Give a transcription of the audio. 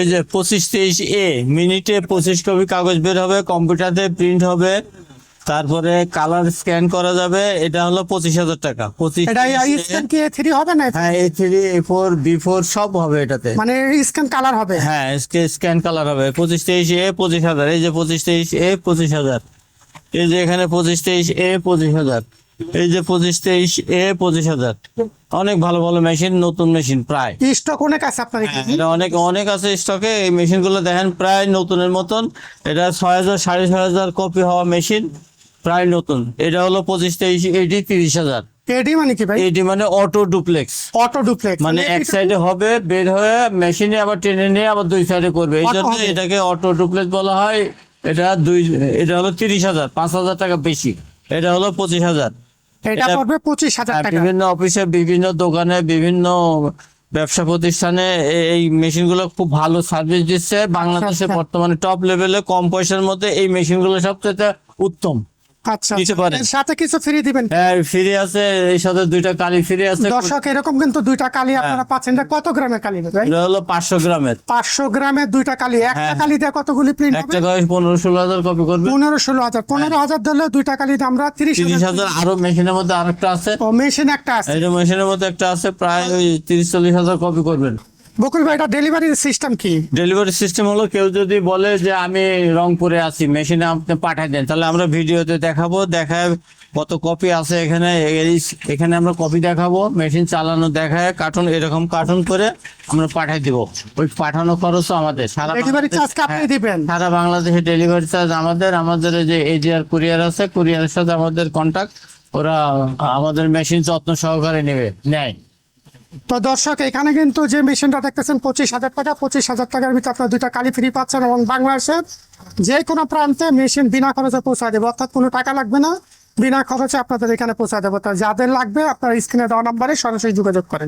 এই যে 2523A মিনিটে 25 কপি কাগজ বের হবে, কম্পিউটারে প্রিন্ট হবে, তারপরে কালার স্ক্যান করা যাবে। এটা হলো 25,000 টাকা। এটা স্ক্যান কি A3 হবে না? হ্যাঁ, A3 A4 B4 সব হবে এটাতে। মানে স্ক্যান কালার হবে? হ্যাঁ, স্ক্যান কালার হবে। 2523A 25,000। এই যে 2523A 25,000। এই যে এখানে 2523A 25,000। এই যে 2523A 25,000। অনেক ভালো ভালো মেশিন, নতুন মেশিন প্রায় স্টক অনেক আছে আপনার এখানে? এটা অনেক অনেক আছে স্টকে। এই মেশিন গুলো দেখেন প্রায় নতুনের মতন। এটা 6,000 6,500 কপি হওয়া মেশিন, প্রায় নতুন। এটা হলো 2523 এটি 30,000। এডি মানে কি ভাই? এটি মানে অটো ডুপ্লেক্স। অটো ডুপ্লেক্স মানে এক সাইডে হবে, বের হয়ে মেশিনে আবার টেনে নিয়ে আবার দুই সাইডে করবে, এই জন্য এটাকে অটো ডুপ্লেক্স বলা হয়। এটা হলো 30,000, 5,000 টাকা বেশি। এটা হলো 25,000। এটা পড়বে 25,000 টাকা। বিভিন্ন অফিসে, বিভিন্ন দোকানে, বিভিন্ন ব্যবসা প্রতিষ্ঠানে এই মেশিনগুলো খুব ভালো সার্ভিস দিচ্ছে। বাংলাদেশে বর্তমানে টপ লেভেলে কম পয়সার মধ্যে এই মেশিনগুলো সবচেয়ে উত্তম। আচ্ছা, নিতে পারেন। এর সাথে কিছু ফ্রি দিবেন? হ্যাঁ, ফ্রি আছে। এই সাথে 2টা কালি ফ্রি আছে। দর্শক, এরকম কিন্তু 2টা কালি আপনারা পাচ্ছেন। এটা কত গ্রামের কালি ভাই? এটা হলো 500 গ্রামের। 500 গ্রামের 2টা কালি। একটা কালি দিয়ে কতগুলি প্রিন্ট হবে? একটা কাগজ 15-16,000 কপি করবে। 15-16,000। 15,000 ধরলে 2টা কালি আমরা 30,000। আরো মেশিনের মধ্যে আরেকটা আছে। ও, মেশিন একটা আছে? এই যে মেশিনের মধ্যে একটা আছে, প্রায় ওই 30-40,000 কপি করবেন। বকুল ভাই, এটা ডেলিভারি সিস্টেম কি? ডেলিভারি সিস্টেম হলো, কেউ যদি বলে যে আমি রংপুরে আছি, মেশিনে আপনি পাঠাই দেন, তাহলে আমরা ভিডিওতে দেখাবো, দেখায় কত কপি আছে এখানে। এখানে আমরা কপি দেখাবো, মেশিন চালানো দেখায়, কার্টুন এরকম কার্টুন করে আমরা পাঠাই দিব। ওই পাঠানো খরচও আমাদের। ডেলিভারি চার্জ আপনি দিবেন? সারা বাংলাদেশে ডেলিভারি চার্জ আমাদের। আমাদের যে এজিআর কুরিয়ার আছে, কুরিয়ারের সাথে আমাদের কন্টাক্ট, ওরা আমাদের মেশিন যত্ন সহকারে নেয়। তো দর্শক, এখানে কিন্তু যে মেশিনটা দেখতেছেন 25,000 টাকা। 25,000 টাকার ভিতরে আপনার 2টা কালি ফ্রি পাচ্ছেন এবং বাংলাদেশের যে কোনো প্রান্তে মেশিন বিনা খরচে পৌঁছা দেবে। অর্থাৎ কোনো টাকা লাগবে না, বিনা খরচে আপনাদের এখানে পৌঁছা দেবো। তা যাদের লাগবে আপনার স্ক্রিনে দেওয়া নাম্বারে সরাসরি যোগাযোগ করেন।